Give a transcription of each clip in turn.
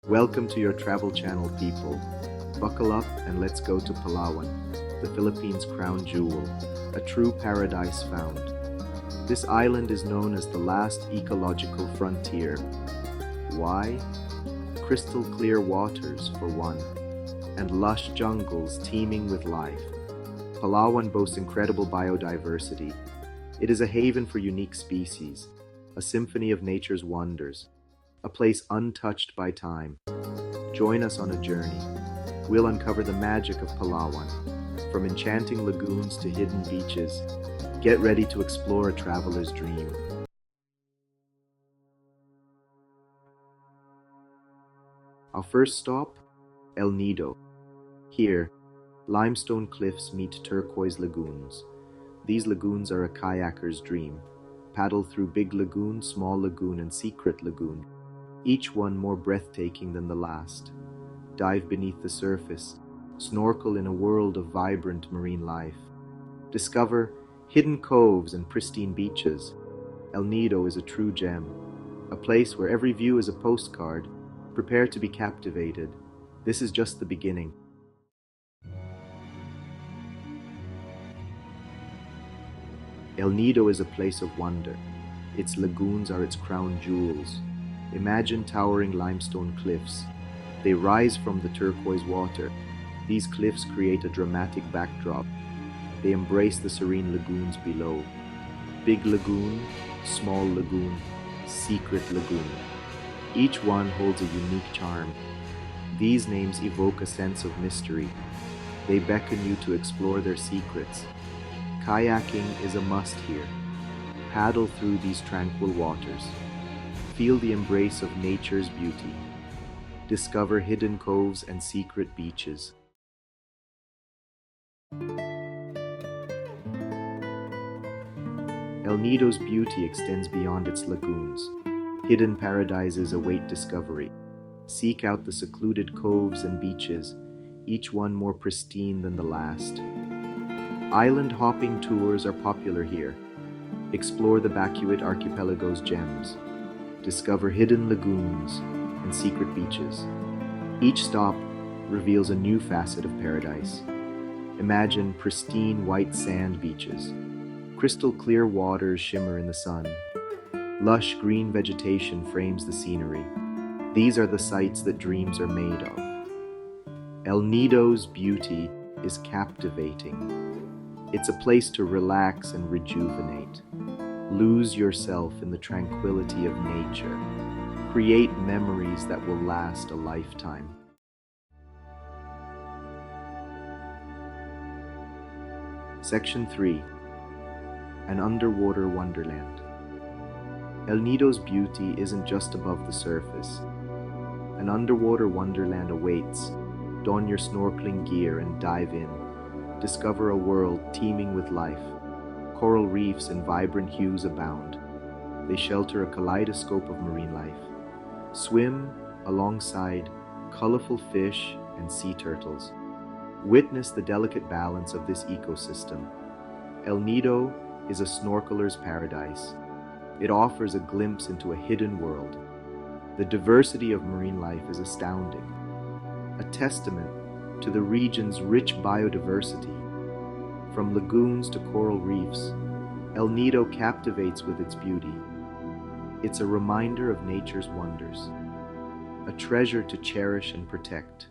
Welcome to your travel channel, people. Buckle up and let's go to Palawan, the Philippines' crown jewel, a true paradise found. This island is known as the last ecological frontier. Why? Crystal clear waters, for one, and lush jungles teeming with life. Palawan boasts incredible biodiversity. It is a haven for unique species, a symphony of nature's wonders, a place untouched by time. Join us on a journey. We'll uncover the magic of Palawan, from enchanting lagoons to hidden beaches. Get ready to explore a traveler's dream. Our first stop, El Nido. Here, limestone cliffs meet turquoise lagoons. These lagoons are a kayaker's dream. Paddle through big lagoon, small lagoon, and secret lagoon, each one more breathtaking than the last. Dive beneath the surface, snorkel in a world of vibrant marine life. Discover hidden coves and pristine beaches. El Nido is a true gem, a place where every view is a postcard. Prepare to be captivated. This is just the beginning. El Nido is a place of wonder. Its lagoons are its crown jewels. Imagine towering limestone cliffs. They rise from the turquoise water. These cliffs create a dramatic backdrop. They embrace the serene lagoons below. Big lagoon, small lagoon, secret lagoon. Each one holds a unique charm. These names evoke a sense of mystery. They beckon you to explore their secrets. Kayaking is a must here. Paddle through these tranquil waters. Feel the embrace of nature's beauty. Discover hidden coves and secret beaches. El Nido's beauty extends beyond its lagoons. Hidden paradises await discovery. Seek out the secluded coves and beaches, each one more pristine than the last. Island hopping tours are popular here. Explore the Bacuit archipelago's gems. Discover hidden lagoons and secret beaches. Each stop reveals a new facet of paradise. Imagine pristine white sand beaches. Crystal clear waters shimmer in the sun. Lush green vegetation frames the scenery. These are the sights that dreams are made of. El Nido's beauty is captivating. It's a place to relax and rejuvenate. Lose yourself in the tranquility of nature. Create memories that will last a lifetime. Section 3. An Underwater Wonderland. El Nido's beauty isn't just above the surface. An underwater wonderland awaits. Don your snorkeling gear and dive in. Discover a world teeming with life. Coral reefs and vibrant hues abound. They shelter a kaleidoscope of marine life. Swim alongside colorful fish and sea turtles. Witness the delicate balance of this ecosystem. El Nido is a snorkeler's paradise. It offers a glimpse into a hidden world. The diversity of marine life is astounding, a testament to the region's rich biodiversity. From lagoons to coral reefs, El Nido captivates with its beauty. It's a reminder of nature's wonders, a treasure to cherish and protect.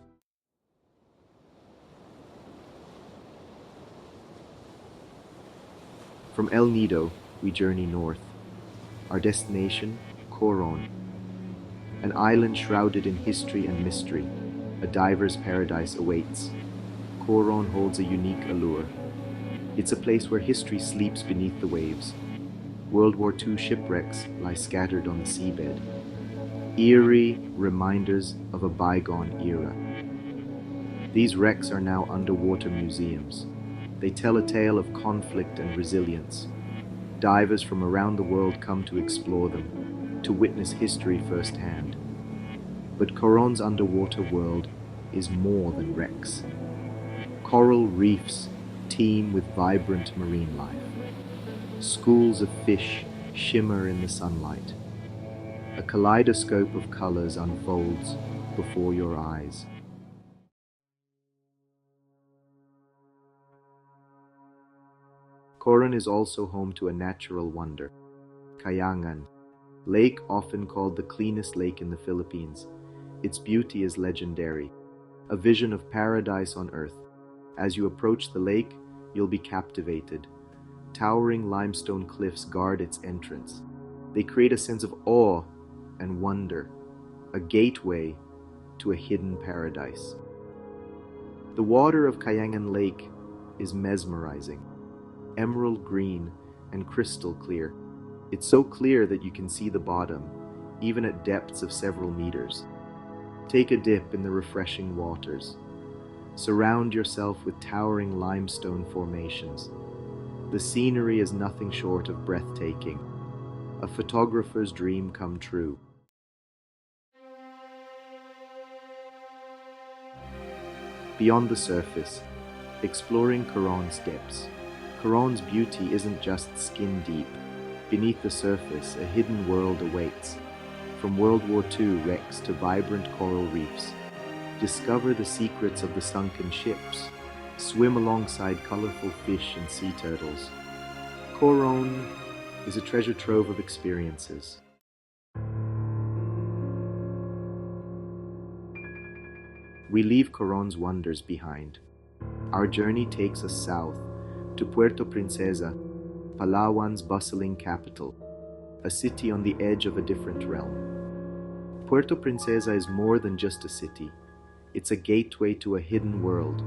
From El Nido, we journey north. Our destination, Coron, an island shrouded in history and mystery. A diver's paradise awaits. Coron holds a unique allure. It's a place where history sleeps beneath the waves. World War II shipwrecks lie scattered on the seabed, eerie reminders of a bygone era. These wrecks are now underwater museums. They tell a tale of conflict and resilience. Divers from around the world come to explore them, to witness history firsthand. But Coron's underwater world is more than wrecks. Coral reefs teem with vibrant marine life. Schools of fish shimmer in the sunlight. A kaleidoscope of colors unfolds, before your eyes. Coron is also home to a natural wonder, Kayangan, lake often called the cleanest lake in the Philippines. Its beauty is legendary, a vision of paradise on earth. As you approach the lake, you'll be captivated. Towering limestone cliffs guard its entrance. They create a sense of awe and wonder, a gateway to a hidden paradise. The water of Kayangan Lake is mesmerizing, emerald green and crystal clear. It's so clear that you can see the bottom, even at depths of several meters. Take a dip in the refreshing waters. Surround yourself with towering limestone formations. The scenery is nothing short of breathtaking, a photographer's dream come true. Beyond the surface, exploring Coron's depths. Coron's beauty isn't just skin deep. Beneath the surface, a hidden world awaits. From World War II wrecks to vibrant coral reefs. Discover the secrets of the sunken ships. Swim alongside colorful fish and sea turtles. Coron is a treasure trove of experiences. We leave Coron's wonders behind. Our journey takes us south to Puerto Princesa, Palawan's bustling capital, a city on the edge of a different realm. Puerto Princesa is more than just a city. It's a gateway to a hidden world,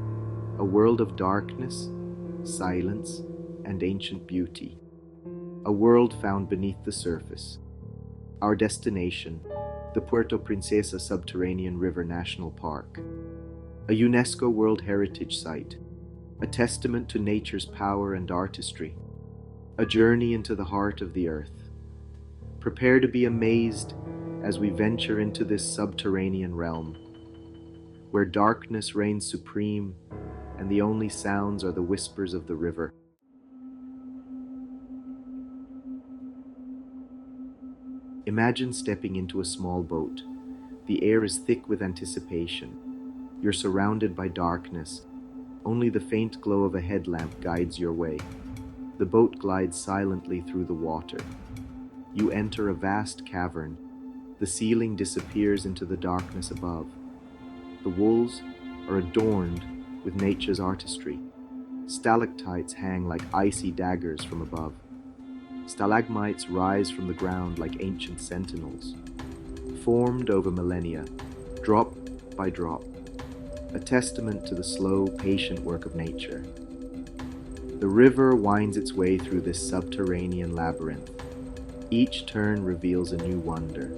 a world of darkness, silence, and ancient beauty. A world found beneath the surface. Our destination, the Puerto Princesa Subterranean River National Park, a UNESCO World Heritage Site, a testament to nature's power and artistry, a journey into the heart of the earth. Prepare to be amazed as we venture into this subterranean realm, where darkness reigns supreme and the only sounds are the whispers of the river. Imagine stepping into a small boat. The air is thick with anticipation. You're surrounded by darkness. Only the faint glow of a headlamp guides your way. The boat glides silently through the water. You enter a vast cavern. The ceiling disappears into the darkness above. The walls are adorned with nature's artistry. Stalactites hang like icy daggers from above. Stalagmites rise from the ground like ancient sentinels, formed over millennia, drop by drop, a testament to the slow, patient work of nature. The river winds its way through this subterranean labyrinth. Each turn reveals a new wonder,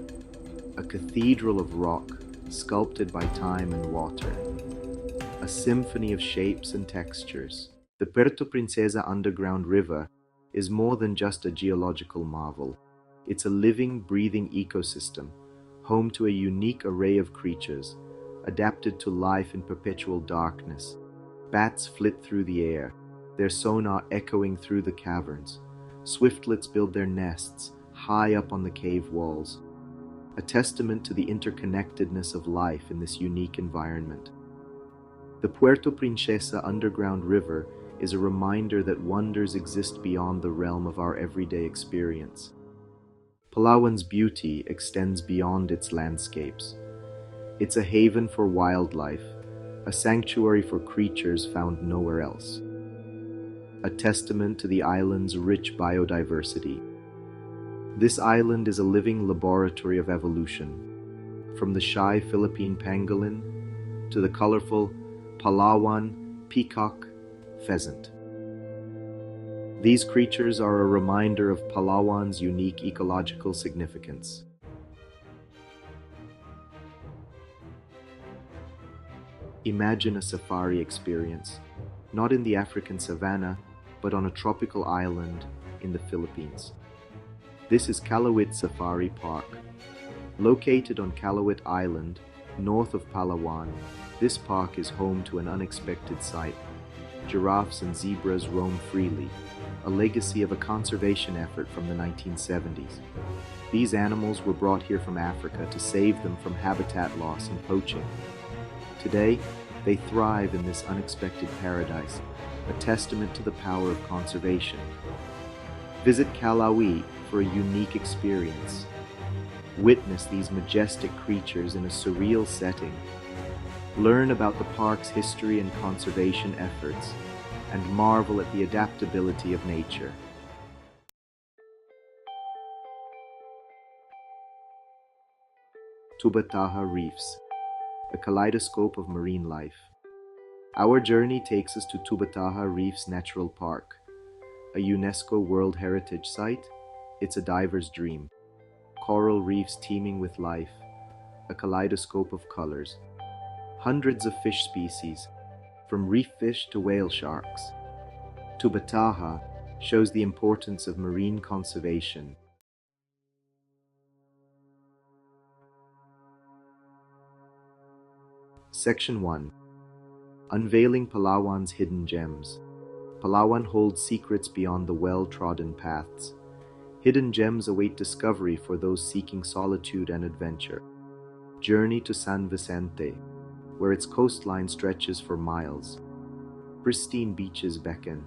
a cathedral of rock sculpted by time and water, a symphony of shapes and textures. The Puerto Princesa underground river is more than just a geological marvel. It's a living, breathing ecosystem, home to a unique array of creatures, adapted to life in perpetual darkness. Bats flit through the air, their sonar echoing through the caverns. Swiftlets build their nests high up on the cave walls, a testament to the interconnectedness of life in this unique environment. The Puerto Princesa underground river is a reminder that wonders exist beyond the realm of our everyday experience. Palawan's beauty extends beyond its landscapes. It's a haven for wildlife, a sanctuary for creatures found nowhere else, a testament to the island's rich biodiversity. This island is a living laboratory of evolution, from the shy Philippine pangolin to the colorful Palawan peacock pheasant. These creatures are a reminder of Palawan's unique ecological significance. Imagine a safari experience, not in the African savanna, but on a tropical island in the Philippines. This is Calawit Safari Park. Located on Calawit Island, north of Palawan, this park is home to an unexpected sight. giraffes and zebras roam freely, a legacy of a conservation effort from the 1970s. These animals were brought here from Africa to save them from habitat loss and poaching. Today, they thrive in this unexpected paradise, a testament to the power of conservation. Visit Malawi for a unique experience. Witness these majestic creatures in a surreal setting. Learn about the park's history and conservation efforts, and marvel at the adaptability of nature. Tubataha Reefs, a kaleidoscope of marine life. Our journey takes us to Tubataha Reefs Natural Park, a UNESCO World Heritage Site. It's a diver's dream. Coral reefs teeming with life, a kaleidoscope of colors. Hundreds of fish species, from reef fish to whale sharks. Tubataha shows the importance of marine conservation. Section 1. Unveiling Palawan's Hidden Gems. Palawan holds secrets beyond the well-trodden paths. Hidden gems await discovery for those seeking solitude and adventure. Journey to San Vicente, where its coastline stretches for miles. Pristine beaches beckon,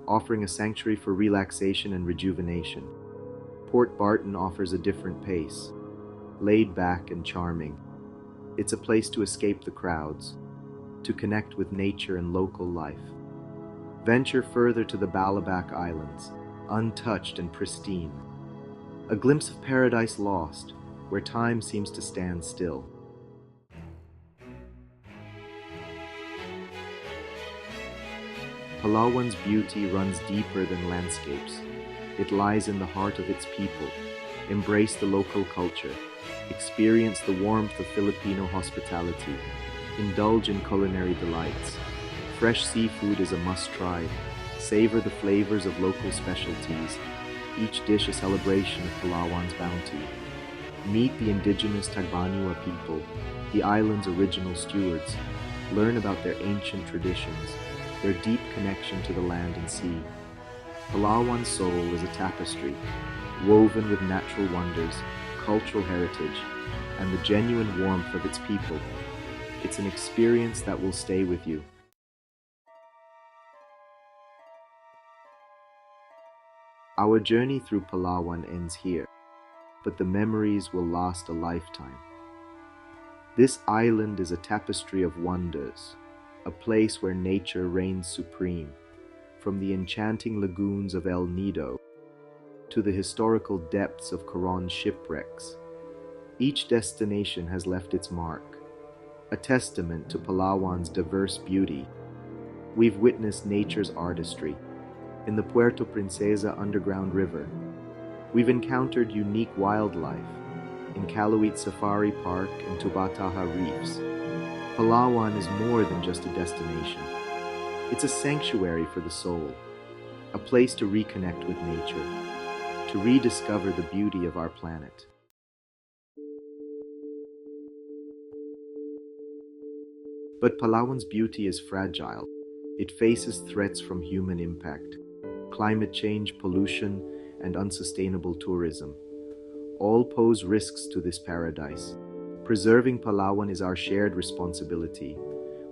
offering a sanctuary for relaxation and rejuvenation. Port Barton offers a different pace, laid back and charming. It's a place to escape the crowds, to connect with nature and local life. Venture further to the Balabac Islands, untouched and pristine. A glimpse of paradise lost, where time seems to stand still. Palawan's beauty runs deeper than landscapes. It lies in the heart of its people. Embrace the local culture. Experience the warmth of Filipino hospitality. Indulge in culinary delights. Fresh seafood is a must-try. Savor the flavors of local specialties. Each dish a celebration of Palawan's bounty. Meet the indigenous Tagbanua people, the island's original stewards. Learn about their ancient traditions, their deep connection to the land and sea. Palawan's soul is a tapestry, woven with natural wonders, cultural heritage, and the genuine warmth of its people. It's an experience that will stay with you. Our journey through Palawan ends here, but the memories will last a lifetime. This island is a tapestry of wonders, a place where nature reigns supreme, from the enchanting lagoons of El Nido to the historical depths of Coron shipwrecks. Each destination has left its mark, a testament to Palawan's diverse beauty. We've witnessed nature's artistry in the Puerto Princesa Underground River. We've encountered unique wildlife in Caluit Safari Park and Tubataha Reefs. Palawan is more than just a destination. It's a sanctuary for the soul, a place to reconnect with nature, to rediscover the beauty of our planet. But Palawan's beauty is fragile. It faces threats from human impact, climate change, pollution, and unsustainable tourism. All pose risks to this paradise. Preserving Palawan is our shared responsibility.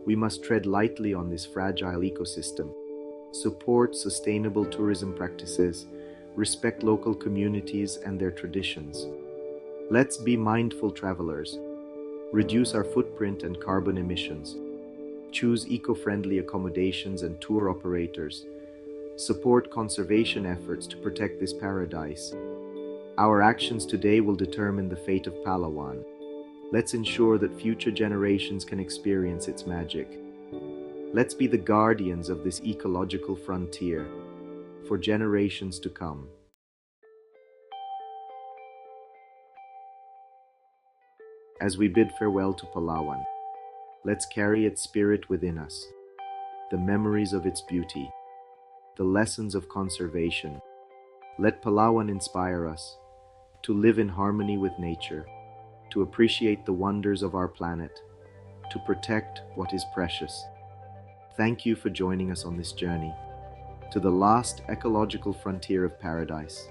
We must tread lightly on this fragile ecosystem, support sustainable tourism practices, respect local communities and their traditions. Let's be mindful travelers, reduce our footprint and carbon emissions, choose eco-friendly accommodations and tour operators, support conservation efforts to protect this paradise. Our actions today will determine the fate of Palawan. Let's ensure that future generations can experience its magic. Let's be the guardians of this ecological frontier for generations to come. As we bid farewell to Palawan, let's carry its spirit within us, the memories of its beauty, the lessons of conservation. Let Palawan inspire us to live in harmony with nature, to appreciate the wonders of our planet, to protect what is precious. Thank you for joining us on this journey to the last ecological frontier of paradise.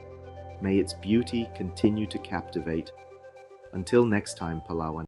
May its beauty continue to captivate. Until next time, Palawan.